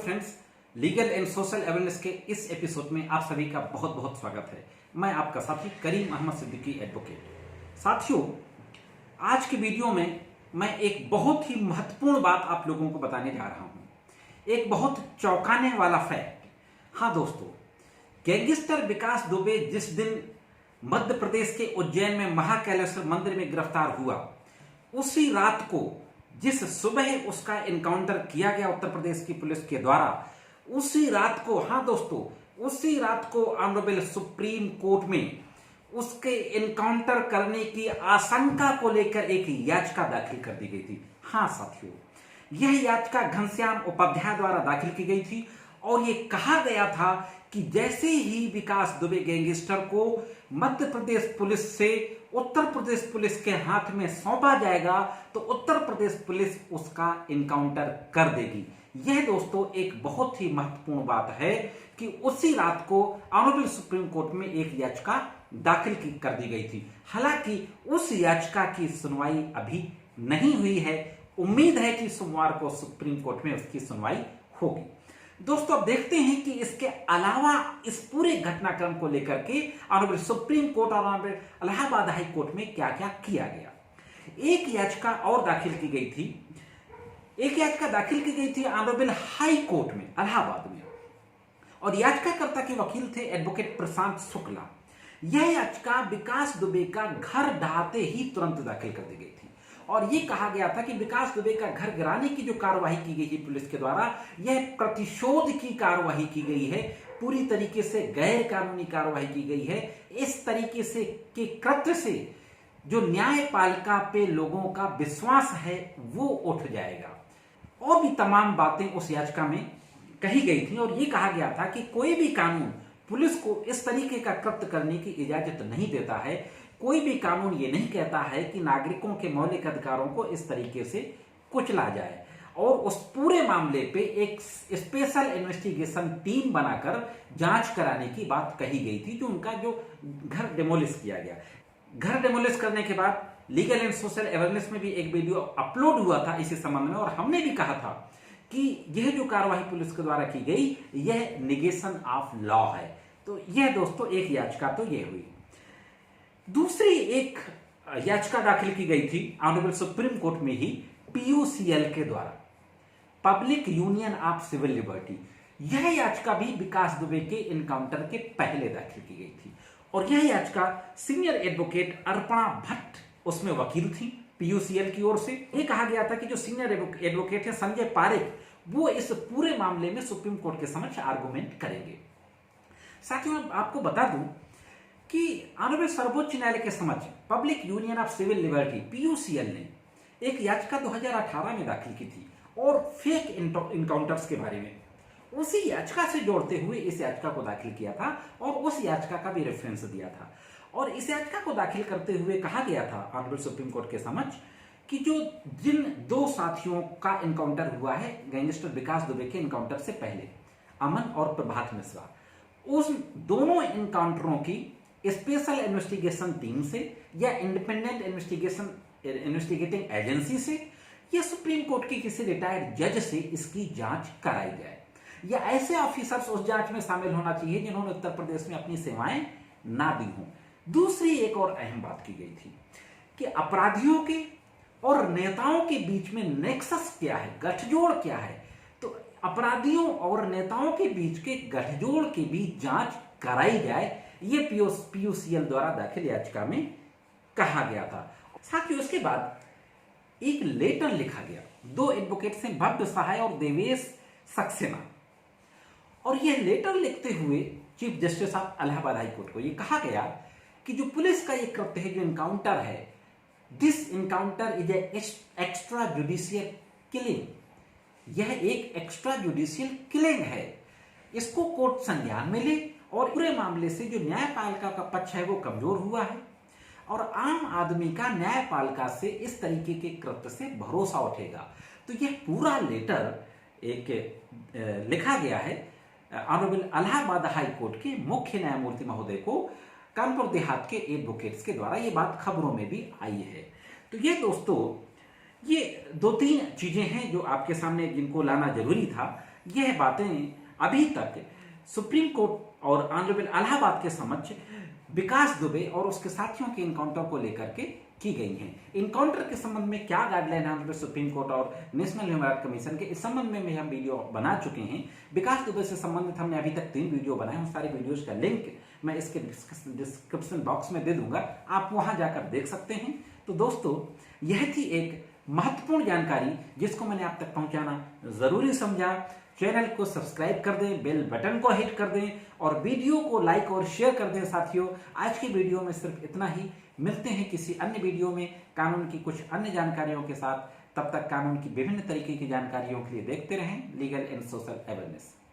Friends, legal and social awareness के इस episode में आप सभी का बहुत बहुत स्वागत है। मैं आपका साथी करीम अहमद सिद्दीकी एडवोकेट। साथियों, आज की वीडियो में मैं एक बहुत ही महत्वपूर्ण बात आप लोगों को बताने जा रहा हूं, एक बहुत चौंकाने वाला फैक्ट। हाँ दोस्तों, गैंगस्टर विकास दुबे जिस दिन मध्य प्रदेश के उज्जैन में महाकालेश्वर मंदिर में गिरफ्तार हुआ, उसी रात को जिस सुबह उसका एनकाउंटर किया गया उत्तर प्रदेश की पुलिस के द्वारा, उसी रात को, हाँ दोस्तों, उसी रात को ऑनरेबल सुप्रीम कोर्ट में उसके एनकाउंटर करने की आशंका को लेकर एक याचिका दाखिल कर दी गई थी। हाँ साथियों, यह याचिका घनश्याम उपाध्याय द्वारा दाखिल की गई थी और यह कहा गया था कि जैसे ही विकास दुबे गैंगस्टर को मध्य प्रदेश पुलिस से उत्तर प्रदेश पुलिस के हाथ में सौंपा जाएगा तो उत्तर प्रदेश पुलिस उसका एनकाउंटर कर देगी। यह दोस्तों एक बहुत ही महत्वपूर्ण बात है कि उसी रात को ऑनरेबल सुप्रीम कोर्ट में एक याचिका दाखिल कर दी गई थी। हालांकि उस याचिका की सुनवाई अभी नहीं हुई है। उम्मीद है कि सोमवार को सुप्रीम कोर्ट में उसकी सुनवाई होगी। दोस्तों, अब देखते हैं कि इसके अलावा इस पूरे घटनाक्रम को लेकर के ऑनरेबल सुप्रीम कोर्ट और ऑनरेबल इलाहाबाद हाई कोर्ट में क्या क्या किया गया। एक याचिका और दाखिल की गई थी, ऑनरेबल हाई कोर्ट में इलाहाबाद में, और याचिकाकर्ता के वकील थे एडवोकेट प्रशांत शुक्ला। यह याचिका विकास दुबे का घर ढहाते ही तुरंत दाखिल कर दी गई थी और यह कहा गया था कि विकास दुबे का घर गिराने की जो कार्यवाही की गई थी पुलिस के द्वारा, यह प्रतिशोध की कार्यवाही की गई है, पूरी तरीके से गैर कानूनी कार्यवाही की गई है। इस तरीके से के कृत्य से जो न्यायपालिका पे लोगों का विश्वास है वो उठ जाएगा। और भी तमाम बातें उस याचिका में कही गई थी और ये कहा गया था कि कोई भी कानून पुलिस को इस तरीके का कृत्य करने की इजाजत नहीं देता है। कोई भी कानून ये नहीं कहता है कि नागरिकों के मौलिक अधिकारों को इस तरीके से कुचला जाए। और उस पूरे मामले पे एक स्पेशल इन्वेस्टिगेशन टीम बनाकर जांच कराने की बात कही गई थी, जो उनका जो घर डेमोलिश किया गया। घर डेमोलिश करने के बाद लीगल एंड सोशल अवेयरनेस में भी एक वीडियो अपलोड हुआ था इसी संबंध में, और हमने भी कहा था कि यह जो कार्यवाही पुलिस के द्वारा की गई यह निगेशन ऑफ लॉ है। तो यह दोस्तों एक याचिका तो यह हुई। दूसरी एक याचिका दाखिल की गई थी ऑनरेबल सुप्रीम कोर्ट में ही पीयूसीएल के द्वारा, public union of civil liberty. यह याचिका भी विकास दुबे के एनकाउंटर के पहले दाखिल की गई थी और यह याचिका सीनियर एडवोकेट अर्पणा भट्ट उसमें वकील थी पीयूसीएल की ओर से। यह कहा गया था कि जो सीनियर एडवोकेट है संजय पारेख, वो इस पूरे मामले में सुप्रीम कोर्ट के समक्ष आर्गुमेंट करेंगे। साथियों, आपको बता दूं कि ऑनरेबल सर्वोच्च न्यायालय के समक्ष public union of civil liberty PUCL ने एक याचिका 2018 में दाखिल की थी और फेक इनकाउंटर्स के बारे में उसी याचिका से जोड़ते हुए इस याचिका को दाखिल किया था और उस याचिका का भी रेफरेंस दिया था। और इस याचिका को दाखिल करते हुए कहा गया था ऑनरेबल सुप्रीम कोर्ट के समक्ष कि जो जिन दो साथियों का एनकाउंटर हुआ है गैंगस्टर विकास दुबे के एनकाउंटर से पहले, अमन और प्रभात मिश्रा, उस दोनों एनकाउंटरों की स्पेशल इन्वेस्टिगेशन टीम से या इंडिपेंडेंट इन्वेस्टिगेटिंग एजेंसी से या सुप्रीम कोर्ट के किसी रिटायर्ड जज से इसकी जांच कराई जाए, या ऐसे ऑफिसर्स उस जांच में शामिल होना चाहिए जिन्होंने उत्तर प्रदेश में अपनी सेवाएं ना दी हों। दूसरी एक और अहम बात की गई थी कि अपराधियों के और नेताओं के बीच में नेक्सस क्या है, गठजोड़ क्या है। तो अपराधियों और नेताओं के बीच के गठजोड़ के बीच जांच कराई जाए, ये पीयूसीएल द्वारा दाखिल याचिका में कहा गया था। साथ ही उसके बाद एक लेटर लिखा गया दो एडवोकेट से, भव्य सहाय और देवेश सक्सेना, और यह लेटर लिखते हुए chief justice of Allahabad high court को यह कहा गया कि जो पुलिस का ये कृत्य है, जो एनकाउंटर है, this encounter is extra judicial killing. यह एक एक्स्ट्रा जुडिशियल किलिंग है, इसको कोर्ट संज्ञान में ले और पूरे मामले से जो न्यायपालिका का पक्ष है वो कमजोर हुआ है और आम आदमी का न्यायपालिका से इस तरीके के कृत्य से भरोसा उठेगा। तो यह पूरा लेटर एक लिखा गया है ऑनरेबल इलाहाबाद हाई कोर्ट के मुख्य न्यायमूर्ति महोदय को कानपुर देहात के एडवोकेट्स के द्वारा। ये बात खबरों में भी आई है। तो ये दोस्तों, ये दो तीन चीजें हैं जो आपके सामने जिनको लाना जरूरी था यह बातें अभी तक सुप्रीम कोर्ट और ऑनरेबल इलाहाबाद के समक्ष विकास दुबे और उसके साथियों के इनकाउंटर को लेकर के की गई हैं। इनकाउंटर के संबंध में क्या गाइडलाइन ऑनरेबल सुप्रीम कोर्ट और नेशनल ह्यूमन राइट कमीशन के, इस संबंध में भी हम वीडियो बना चुके हैं। विकास दुबे से संबंधित हमने अभी तक 3 वीडियो बनाए हैं। सारे वीडियोज का लिंक मैं इसके डिस्क्रिप्शन बॉक्स में दे दूंगा, आप वहां जाकर देख सकते हैं। तो दोस्तों, यह थी एक महत्वपूर्ण जानकारी जिसको मैंने आप तक पहुंचाना जरूरी समझा। चैनल को सब्सक्राइब कर दें, बेल बटन को हिट कर दें और वीडियो को लाइक और शेयर कर दें। साथियों, आज की वीडियो में सिर्फ इतना ही। मिलते हैं किसी अन्य वीडियो में कानून की कुछ अन्य जानकारियों के साथ। तब तक कानून की विभिन्न तरीके की जानकारियों के लिए देखते रहें लीगल एंड सोशल अवेयरनेस।